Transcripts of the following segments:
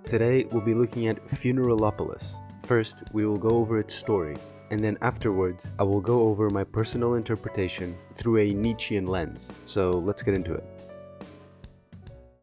Today we'll be looking at Funeralopolis. First, we will go over its story, and then afterwards, I will go over my personal interpretation through a Nietzschean lens. So let's get into it.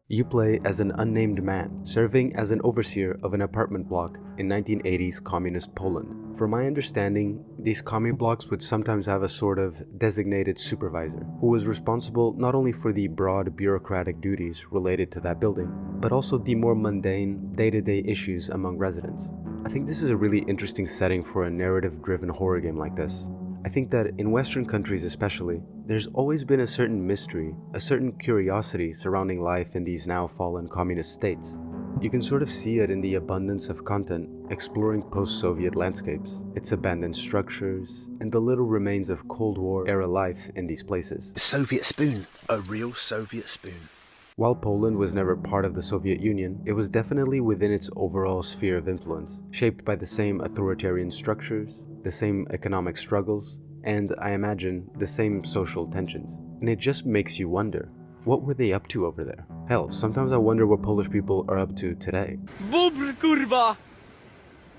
You play as an unnamed man, serving as an overseer of an apartment block in 1980s communist Poland. From my understanding, these commie blocks would sometimes have a sort of designated supervisor, who was responsible not only for the broad bureaucratic duties related to that building, but also the more mundane, day-to-day issues among residents. I think this is a really interesting setting for a narrative-driven horror game like this. I think that in Western countries especially, there's always been a certain mystery, a certain curiosity surrounding life in these now fallen communist states. You can sort of see it in the abundance of content exploring post-Soviet landscapes, its abandoned structures, and the little remains of Cold War-era life in these places. A Soviet spoon. A real Soviet spoon. While Poland was never part of the Soviet Union, it was definitely within its overall sphere of influence, shaped by the same authoritarian structures, the same economic struggles, and I imagine the same social tensions. And it just makes you wonder, what were they up to over there? Hell, sometimes I wonder what Polish people are up to today. Bubr, kurwa!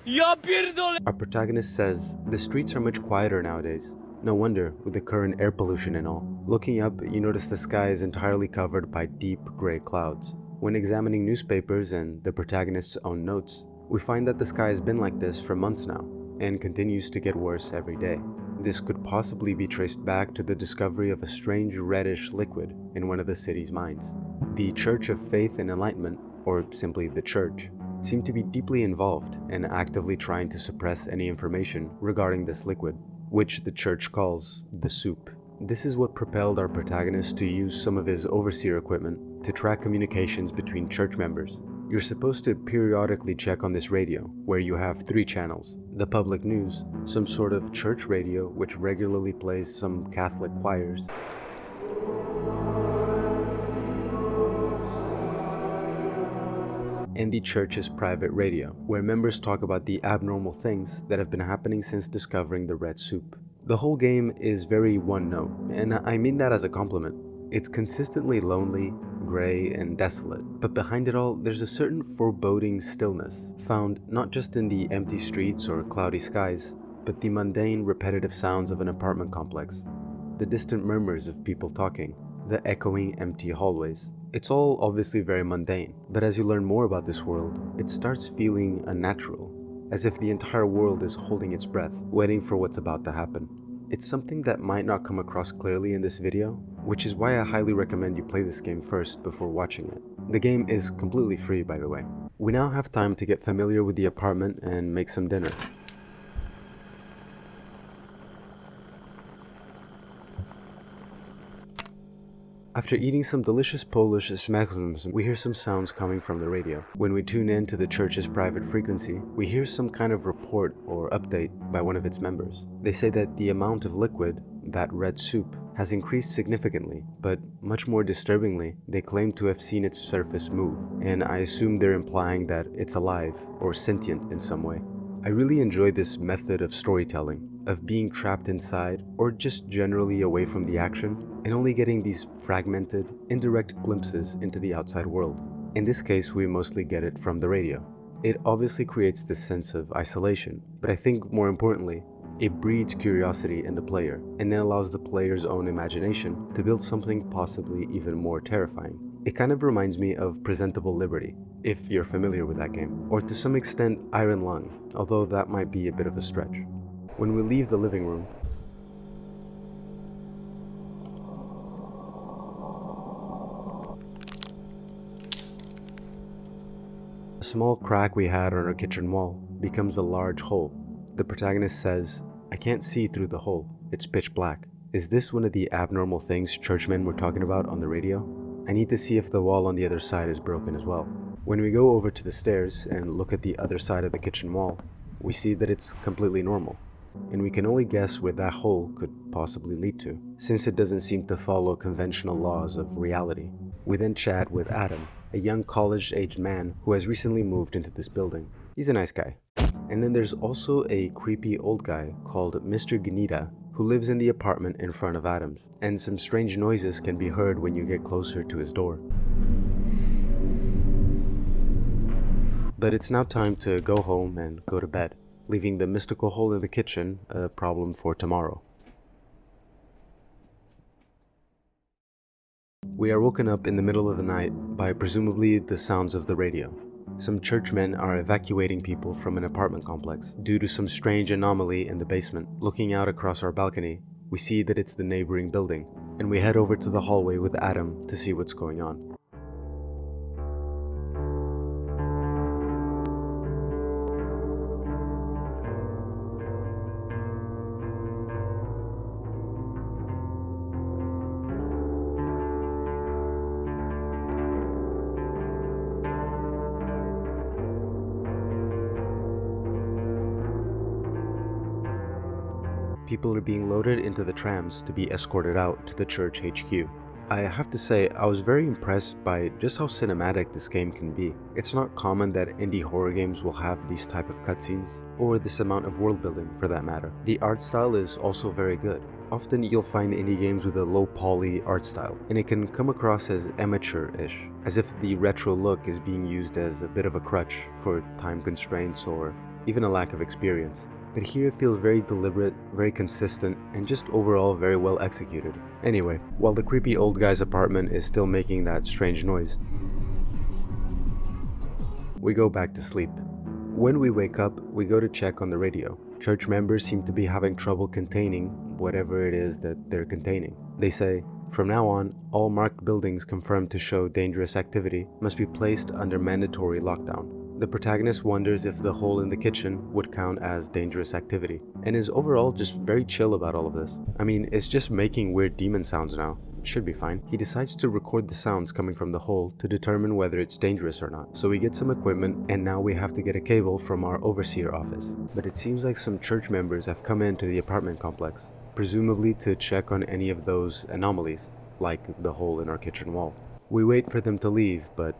Ja pierdolę! Our protagonist says, the streets are much quieter nowadays. No wonder, with the current air pollution and all. Looking up, you notice the sky is entirely covered by deep gray clouds. When examining newspapers and the protagonist's own notes, we find that the sky has been like this for months now, and continues to get worse every day. This could possibly be traced back to the discovery of a strange reddish liquid in one of the city's mines. The Church of Faith and Enlightenment, or simply the Church, seemed to be deeply involved and actively trying to suppress any information regarding this liquid, which the Church calls the soup. This is what propelled our protagonist to use some of his overseer equipment to track communications between church members. You're supposed to periodically check on this radio, where you have 3 channels. The public news, some sort of church radio which regularly plays some Catholic choirs, and the church's private radio, where members talk about the abnormal things that have been happening since discovering the red soup. The whole game is very one-note, and I mean that as a compliment. It's consistently lonely, gray, and desolate, but behind it all, there's a certain foreboding stillness, found not just in the empty streets or cloudy skies, but the mundane, repetitive sounds of an apartment complex, the distant murmurs of people talking, the echoing empty hallways. It's all obviously very mundane, but as you learn more about this world, it starts feeling unnatural, as if the entire world is holding its breath, waiting for what's about to happen. It's something that might not come across clearly in this video, which is why I highly recommend you play this game first before watching it. The game is completely free, by the way. We now have time to get familiar with the apartment and make some dinner. After eating some delicious Polish smaczums, we hear some sounds coming from the radio. When we tune in to the church's private frequency, we hear some kind of report or update by one of its members. They say that the amount of liquid, that red soup, has increased significantly, but much more disturbingly, they claim to have seen its surface move, and I assume they're implying that it's alive or sentient in some way. I really enjoy this method of storytelling, of being trapped inside or just generally away from the action and only getting these fragmented, indirect glimpses into the outside world. In this case, we mostly get it from the radio. It obviously creates this sense of isolation, but I think more importantly, it breeds curiosity in the player and then allows the player's own imagination to build something possibly even more terrifying. It kind of reminds me of Presentable Liberty, if you're familiar with that game, or to some extent Iron Lung, although that might be a bit of a stretch. When we leave the living room, a small crack we had on our kitchen wall becomes a large hole. The protagonist says, "I can't see through the hole, it's pitch black." Is this one of the abnormal things churchmen were talking about on the radio? I need to see if the wall on the other side is broken as well. When we go over to the stairs and look at the other side of the kitchen wall, we see that it's completely normal, and we can only guess where that hole could possibly lead to, since it doesn't seem to follow conventional laws of reality. We then chat with Adam, a young college-aged man who has recently moved into this building. He's a nice guy. And then there's also a creepy old guy called Mr. Gnida, who lives in the apartment in front of Adam's, and some strange noises can be heard when you get closer to his door. But it's now time to go home and go to bed, leaving the mystical hole in the kitchen a problem for tomorrow. We are woken up in the middle of the night by presumably the sounds of the radio. Some churchmen are evacuating people from an apartment complex due to some strange anomaly in the basement. Looking out across our balcony, we see that it's the neighboring building, and we head over to the hallway with Adam to see what's going on. People are being loaded into the trams to be escorted out to the church HQ. I have to say, I was very impressed by just how cinematic this game can be. It's not common that indie horror games will have these type of cutscenes, or this amount of world building for that matter. The art style is also very good. Often you'll find indie games with a low poly art style, and it can come across as amateur-ish, as if the retro look is being used as a bit of a crutch for time constraints or even a lack of experience. But here it feels very deliberate, very consistent, and just overall very well executed. Anyway, while the creepy old guy's apartment is still making that strange noise, we go back to sleep. When we wake up, we go to check on the radio. Church members seem to be having trouble containing whatever it is that they're containing. They say, from now on, all marked buildings confirmed to show dangerous activity must be placed under mandatory lockdown. The protagonist wonders if the hole in the kitchen would count as dangerous activity, and is overall just very chill about all of this. I mean, it's just making weird demon sounds now. It should be fine. He decides to record the sounds coming from the hole to determine whether it's dangerous or not. So we get some equipment, and now we have to get a cable from our overseer office. But it seems like some church members have come into the apartment complex, presumably to check on any of those anomalies, like the hole in our kitchen wall. We wait for them to leave, but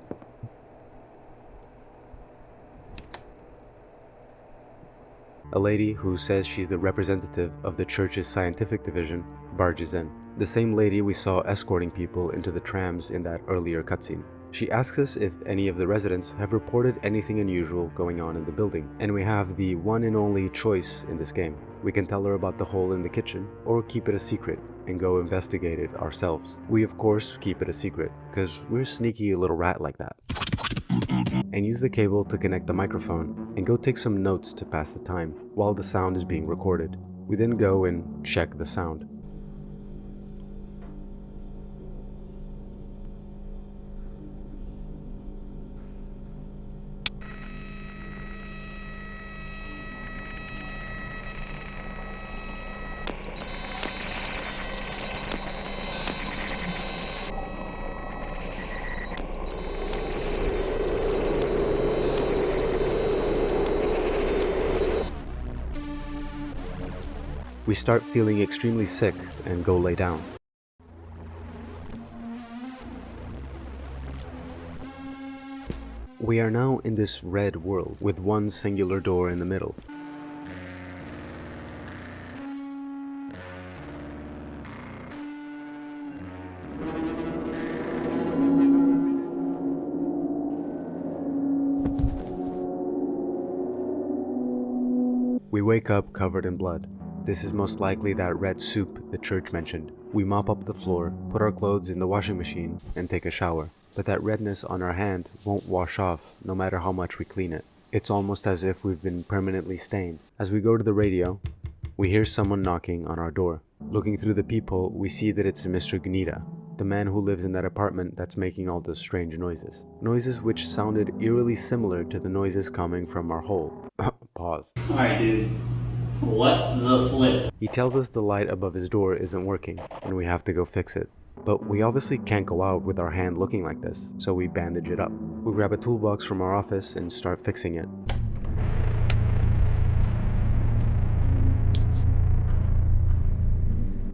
a lady who says she's the representative of the church's scientific division barges in. The same lady we saw escorting people into the trams in that earlier cutscene. She asks us if any of the residents have reported anything unusual going on in the building, and we have the one and only choice in this game. We can tell her about the hole in the kitchen, or keep it a secret and go investigate it ourselves. We of course keep it a secret, because we're sneaky little rat like that. And use the cable to connect the microphone and go take some notes to pass the time while the sound is being recorded. We then go and check the sound. We start feeling extremely sick and go lay down. We are now in this red world with one singular door in the middle. We wake up covered in blood. This is most likely that red soup the church mentioned. We mop up the floor, put our clothes in the washing machine, and take a shower. But that redness on our hand won't wash off no matter how much we clean it. It's almost as if we've been permanently stained. As we go to the radio, we hear someone knocking on our door. Looking through the peephole, we see that it's Mr. Gnida, the man who lives in that apartment that's making all those strange noises. Noises which sounded eerily similar to the noises coming from our hole. Pause. Alright, dude. What the flip? He tells us the light above his door isn't working, and we have to go fix it. But we obviously can't go out with our hand looking like this, so we bandage it up. We grab a toolbox from our office and start fixing it.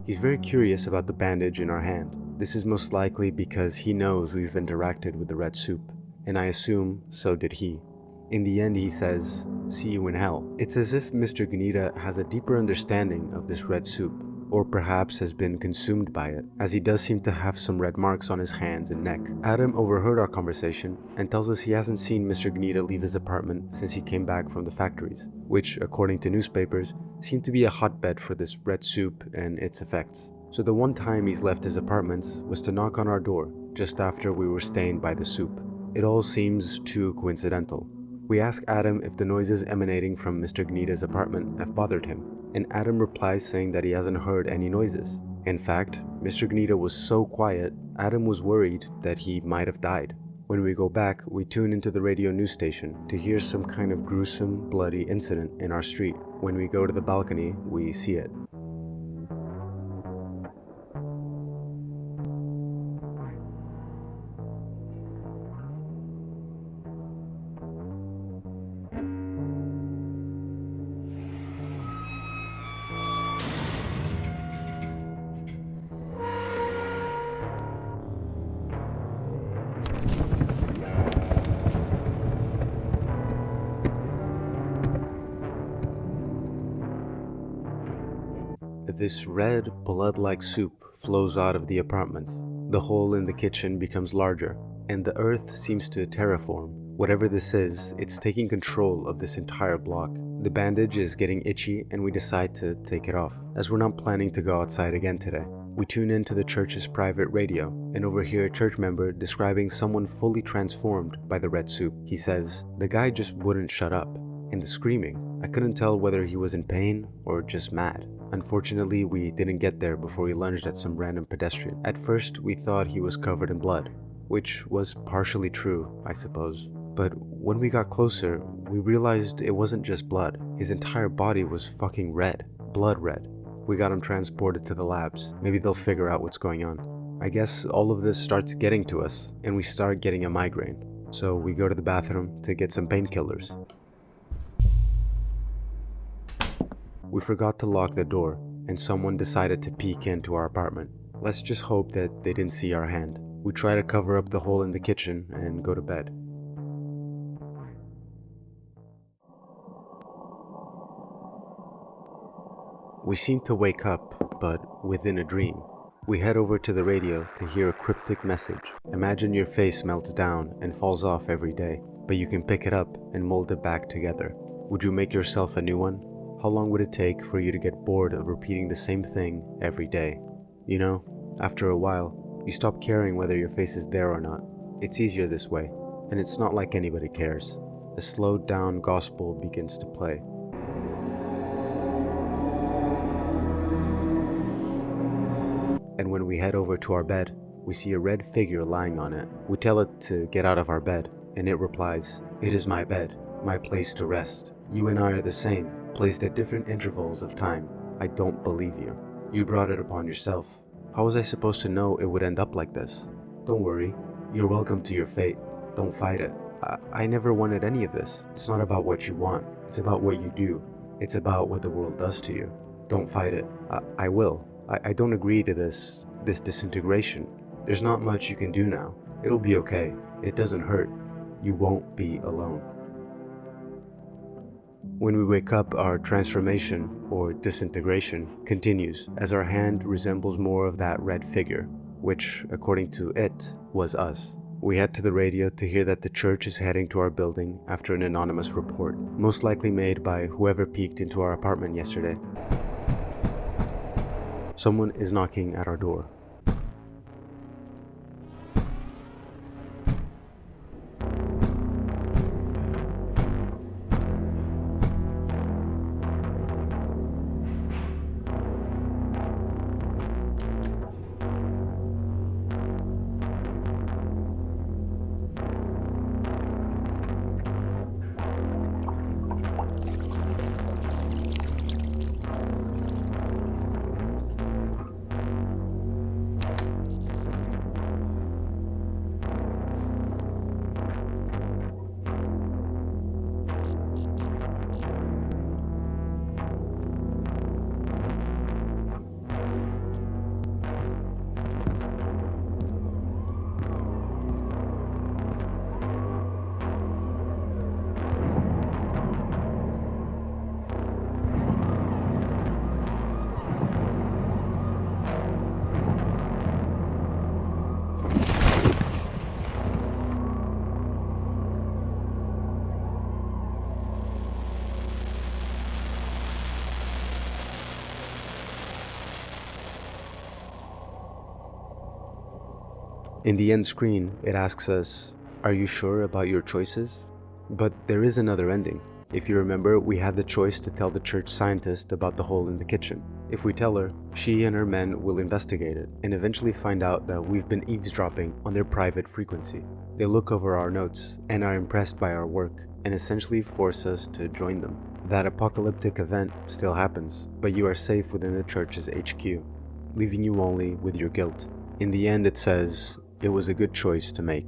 He's very curious about the bandage in our hand. This is most likely because he knows we've interacted with the red soup, and I assume so did he. In the end, he says, "See you in hell." It's as if Mr. Gnida has a deeper understanding of this red soup, or perhaps has been consumed by it, as he does seem to have some red marks on his hands and neck. Adam overheard our conversation and tells us he hasn't seen Mr. Gnida leave his apartment since he came back from the factories, which, according to newspapers, seem to be a hotbed for this red soup and its effects. So the one time he's left his apartments was to knock on our door, just after we were staying by the soup. It all seems too coincidental. We ask Adam if the noises emanating from Mr. Gnida's apartment have bothered him, and Adam replies saying that he hasn't heard any noises. In fact, Mr. Gnida was so quiet, Adam was worried that he might have died. When we go back, we tune into the radio news station to hear some kind of gruesome, bloody incident in our street. When we go to the balcony, we see it. This red, blood-like soup flows out of the apartment. The hole in the kitchen becomes larger, and the earth seems to terraform. Whatever this is, it's taking control of this entire block. The bandage is getting itchy, and we decide to take it off, as we're not planning to go outside again today. We tune into the church's private radio, and overhear a church member describing someone fully transformed by the red soup. He says, "The guy just wouldn't shut up." And the screaming, I couldn't tell whether he was in pain or just mad. Unfortunately, we didn't get there before he lunged at some random pedestrian. At first, we thought he was covered in blood, which was partially true, I suppose. But when we got closer, we realized it wasn't just blood. His entire body was fucking red. Blood red. We got him transported to the labs. Maybe they'll figure out what's going on. I guess all of this starts getting to us, and we start getting a migraine. So we go to the bathroom to get some painkillers. We forgot to lock the door, and someone decided to peek into our apartment. Let's just hope that they didn't see our hand. We try to cover up the hole in the kitchen and go to bed. We seem to wake up, but within a dream. We head over to the radio to hear a cryptic message. Imagine your face melts down and falls off every day, but you can pick it up and mold it back together. Would you make yourself a new one? How long would it take for you to get bored of repeating the same thing every day? You know, after a while, you stop caring whether your face is there or not. It's easier this way, and it's not like anybody cares. A slowed down gospel begins to play. And when we head over to our bed, we see a red figure lying on it. We tell it to get out of our bed, and it replies, "It is my bed, my place to rest. You and I are the same, placed at different intervals of time. I don't believe you. You brought it upon yourself. How was I supposed to know it would end up like this? Don't worry. You're welcome to your fate. Don't fight it. I never wanted any of this. It's not about what you want. It's about what you do. It's about what the world does to you. Don't fight it. I will. I don't agree to this disintegration. There's not much you can do now. It'll be okay. It doesn't hurt. You won't be alone." When we wake up, our transformation, or disintegration, continues as our hand resembles more of that red figure, which, according to it, was us. We head to the radio to hear that the church is heading to our building after an anonymous report, most likely made by whoever peeked into our apartment yesterday. Someone is knocking at our door. In the end screen, it asks us, are you sure about your choices? But there is another ending. If you remember, we had the choice to tell the church scientist about the hole in the kitchen. If we tell her, she and her men will investigate it and eventually find out that we've been eavesdropping on their private frequency. They look over our notes and are impressed by our work and essentially force us to join them. That apocalyptic event still happens, but you are safe within the church's HQ, leaving you only with your guilt. In the end, it says, it was a good choice to make.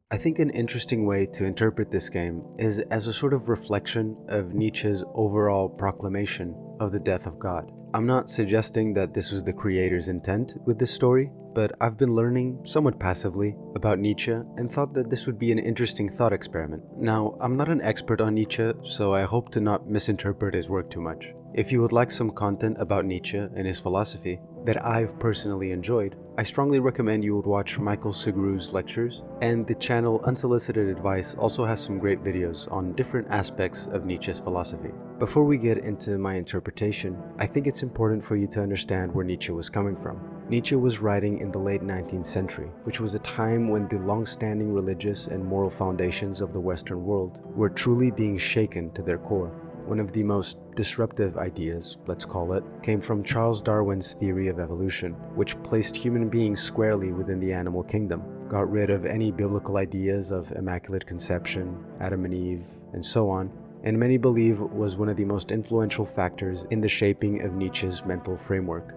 I think an interesting way to interpret this game is as a sort of reflection of Nietzsche's overall proclamation of the death of God. I'm not suggesting that this was the creator's intent with this story, but I've been learning somewhat passively about Nietzsche and thought that this would be an interesting thought experiment. Now, I'm not an expert on Nietzsche, so I hope to not misinterpret his work too much. If you would like some content about Nietzsche and his philosophy that I've personally enjoyed, I strongly recommend you would watch Michael Segru's lectures, and the channel Unsolicited Advice also has some great videos on different aspects of Nietzsche's philosophy. Before we get into my interpretation, I think it's important for you to understand where Nietzsche was coming from. Nietzsche was writing in the late 19th century, which was a time when the long-standing religious and moral foundations of the Western world were truly being shaken to their core. One of the most disruptive ideas, let's call it, came from Charles Darwin's theory of evolution, which placed human beings squarely within the animal kingdom, got rid of any biblical ideas of immaculate conception, Adam and Eve, and so on, and many believe was one of the most influential factors in the shaping of Nietzsche's mental framework.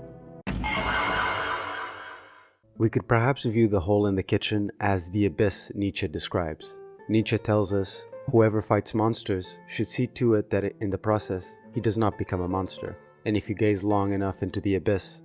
We could perhaps view the hole in the kitchen as the abyss Nietzsche describes. Nietzsche tells us, whoever fights monsters should see to it that in the process, he does not become a monster. And if you gaze long enough into the abyss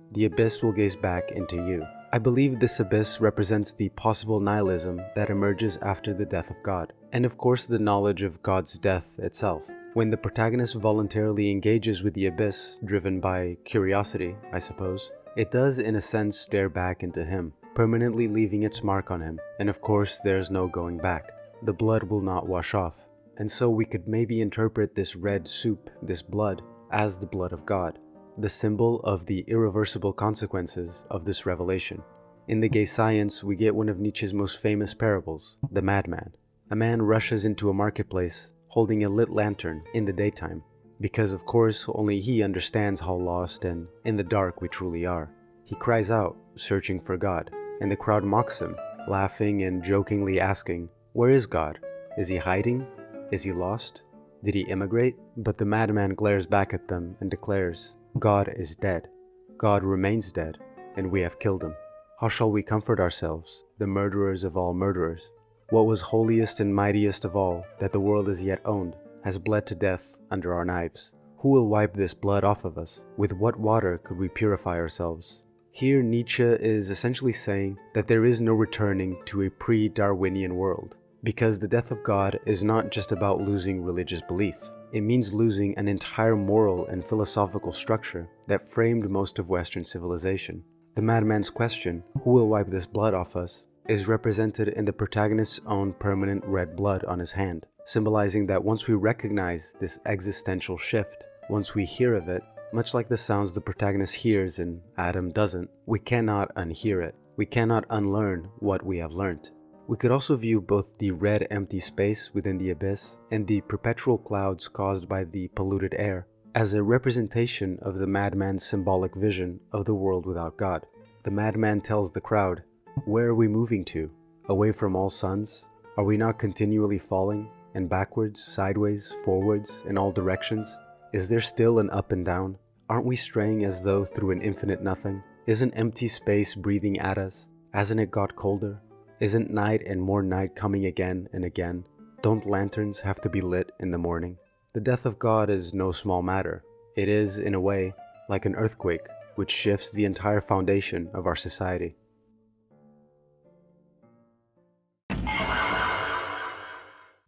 will gaze back into you. I believe this abyss represents the possible nihilism that emerges after the death of God, and of course the knowledge of God's death itself. When the protagonist voluntarily engages with the abyss, driven by curiosity, I suppose, it does in a sense stare back into him, permanently leaving its mark on him, and of course there's no going back. The blood will not wash off, and so we could maybe interpret this red soup, this blood, as the blood of God, the symbol of the irreversible consequences of this revelation. In the Gay Science, we get one of Nietzsche's most famous parables, the madman. A man rushes into a marketplace holding a lit lantern in the daytime, because of course only he understands how lost and in the dark we truly are. He cries out, searching for God, and the crowd mocks him, laughing and jokingly asking, where is God? Is he hiding? Is he lost? Did he immigrate? But the madman glares back at them and declares, God is dead. God remains dead, and we have killed him. How shall we comfort ourselves, the murderers of all murderers? What was holiest and mightiest of all that the world has yet owned has bled to death under our knives. Who will wipe this blood off of us? With what water could we purify ourselves? Here Nietzsche is essentially saying that there is no returning to a pre-Darwinian world, because the death of God is not just about losing religious belief. It means losing an entire moral and philosophical structure that framed most of Western civilization. The madman's question, who will wipe this blood off us, is represented in the protagonist's own permanent red blood on his hand, symbolizing that once we recognize this existential shift, once we hear of it, much like the sounds the protagonist hears and Adam doesn't, we cannot unhear it. We cannot unlearn what we have learned. We could also view both the red empty space within the abyss and the perpetual clouds caused by the polluted air as a representation of the madman's symbolic vision of the world without God. The madman tells the crowd, where are we moving to? Away from all suns? Are we not continually falling, and backwards, sideways, forwards, in all directions? Is there still an up and down? Aren't we straying as though through an infinite nothing? Isn't empty space breathing at us? Hasn't it got colder? Isn't night and more night coming again and again? Don't lanterns have to be lit in the morning? The death of God is no small matter. It is, in a way, like an earthquake, which shifts the entire foundation of our society.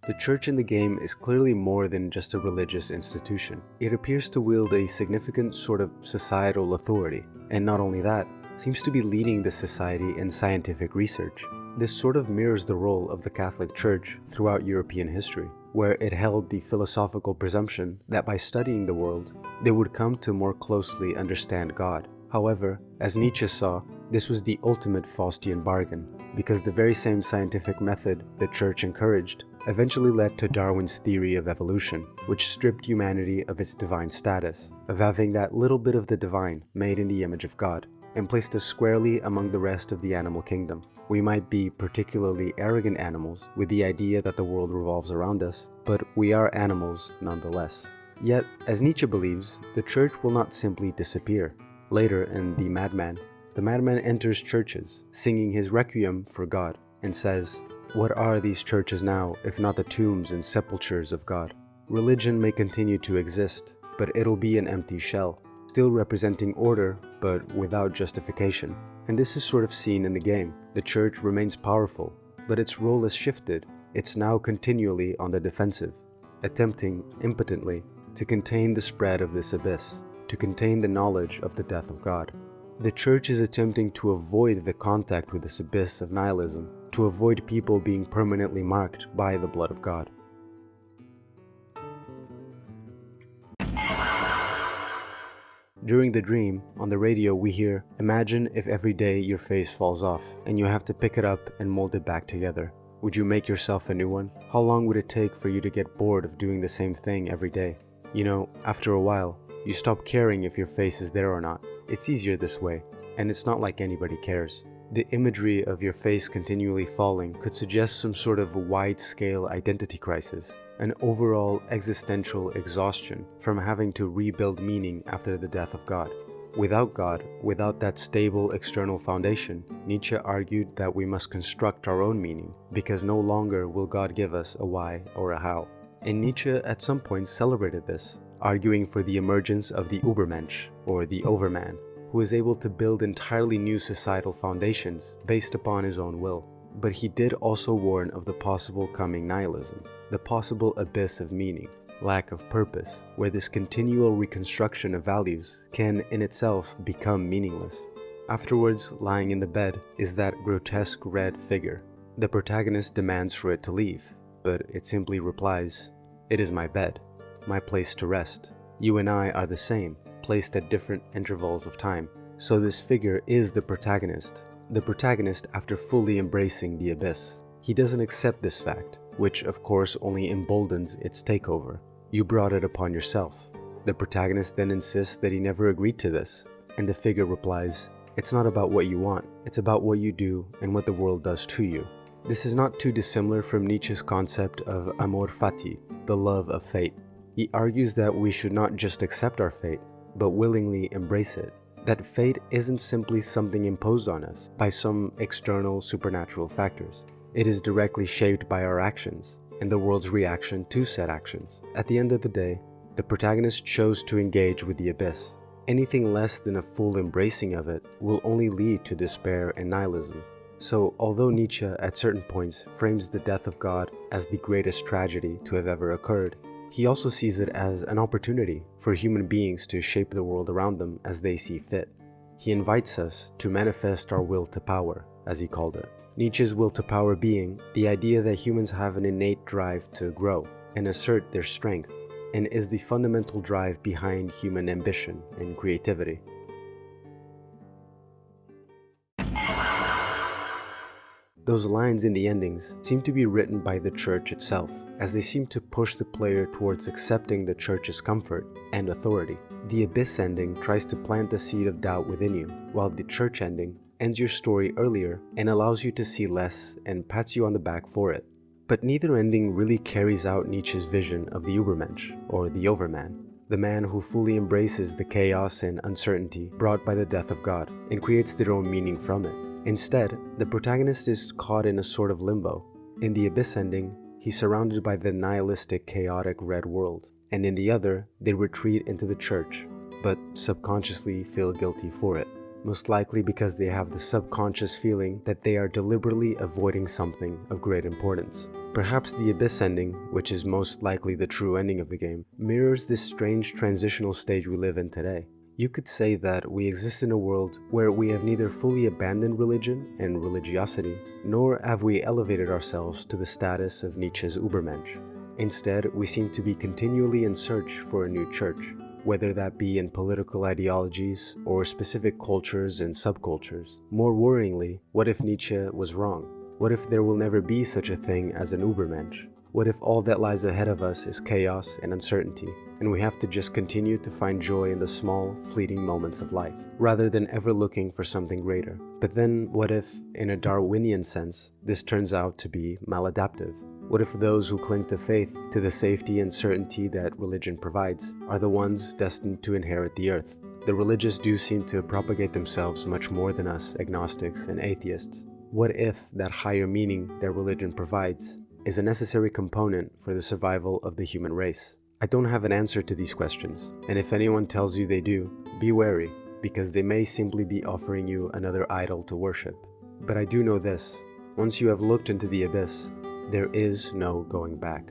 The church in the game is clearly more than just a religious institution. It appears to wield a significant sort of societal authority, and not only that, seems to be leading the society in scientific research. This sort of mirrors the role of the Catholic Church throughout European history, where it held the philosophical presumption that by studying the world, they would come to more closely understand God. However, as Nietzsche saw, this was the ultimate Faustian bargain, because the very same scientific method the church encouraged eventually led to Darwin's theory of evolution, which stripped humanity of its divine status, of having that little bit of the divine made in the image of God, and placed us squarely among the rest of the animal kingdom. We might be particularly arrogant animals with the idea that the world revolves around us, but we are animals nonetheless. Yet, as Nietzsche believes, the church will not simply disappear. Later in the Madman enters churches, singing his requiem for God, and says, "What are these churches now, if not the tombs and sepulchres of God? Religion may continue to exist, but it'll be an empty shell, still representing order, but without justification." And this is sort of seen in the game. The church remains powerful, but its role has shifted. It's now continually on the defensive, attempting, impotently, to contain the spread of this abyss, to contain the knowledge of the death of God. The church is attempting to avoid the contact with this abyss of nihilism, to avoid people being permanently marked by the blood of God. During the dream, on the radio we hear, "Imagine if every day your face falls off, and you have to pick it up and mold it back together. Would you make yourself a new one? How long would it take for you to get bored of doing the same thing every day? You know, after a while, you stop caring if your face is there or not. It's easier this way, and it's not like anybody cares." The imagery of your face continually falling could suggest some sort of wide-scale identity crisis, an overall existential exhaustion from having to rebuild meaning after the death of God. Without God, without that stable external foundation, Nietzsche argued that we must construct our own meaning, because no longer will God give us a why or a how. And Nietzsche at some point celebrated this, arguing for the emergence of the Übermensch, or the Overman, who is able to build entirely new societal foundations based upon his own will. But he did also warn of the possible coming nihilism, the possible abyss of meaning, lack of purpose, where this continual reconstruction of values can in itself become meaningless. Afterwards, lying in the bed, is that grotesque red figure. The protagonist demands for it to leave, but it simply replies, "It is my bed, my place to rest. You and I are the same, placed at different intervals of time." So this figure is the protagonist after fully embracing the abyss. He doesn't accept this fact, which of course only emboldens its takeover. "You brought it upon yourself." The protagonist then insists that he never agreed to this, and the figure replies, "It's not about what you want, it's about what you do and what the world does to you." This is not too dissimilar from Nietzsche's concept of amor fati, the love of fate. He argues that we should not just accept our fate, but willingly embrace it. That fate isn't simply something imposed on us by some external supernatural factors. It is directly shaped by our actions and the world's reaction to said actions. At the end of the day, the protagonist chose to engage with the abyss. Anything less than a full embracing of it will only lead to despair and nihilism. So, although Nietzsche at certain points frames the death of God as the greatest tragedy to have ever occurred, he also sees it as an opportunity for human beings to shape the world around them as they see fit. He invites us to manifest our will to power, as he called it. Nietzsche's will to power being the idea that humans have an innate drive to grow and assert their strength, and is the fundamental drive behind human ambition and creativity. Those lines in the endings seem to be written by the church itself, as they seem to push the player towards accepting the church's comfort and authority. The abyss ending tries to plant the seed of doubt within you, while the church ending ends your story earlier and allows you to see less and pats you on the back for it. But neither ending really carries out Nietzsche's vision of the Übermensch, or the Overman, the man who fully embraces the chaos and uncertainty brought by the death of God and creates their own meaning from it. Instead, the protagonist is caught in a sort of limbo. In the abyss ending, he's surrounded by the nihilistic, chaotic red world, and in the other, they retreat into the church, but subconsciously feel guilty for it, most likely because they have the subconscious feeling that they are deliberately avoiding something of great importance. Perhaps the abyss ending, which is most likely the true ending of the game, mirrors this strange transitional stage we live in today. You could say that we exist in a world where we have neither fully abandoned religion and religiosity, nor have we elevated ourselves to the status of Nietzsche's Übermensch. Instead, we seem to be continually in search for a new church, whether that be in political ideologies or specific cultures and subcultures. More worryingly, what if Nietzsche was wrong? What if there will never be such a thing as an Übermensch? What if all that lies ahead of us is chaos and uncertainty, and we have to just continue to find joy in the small, fleeting moments of life, rather than ever looking for something greater? But then what if, in a Darwinian sense, this turns out to be maladaptive? What if those who cling to faith, to the safety and certainty that religion provides, are the ones destined to inherit the earth? The religious do seem to propagate themselves much more than us agnostics and atheists. What if that higher meaning that religion provides is a necessary component for the survival of the human race? I don't have an answer to these questions, and if anyone tells you they do, be wary, because they may simply be offering you another idol to worship. But I do know this: once you have looked into the abyss, there is no going back.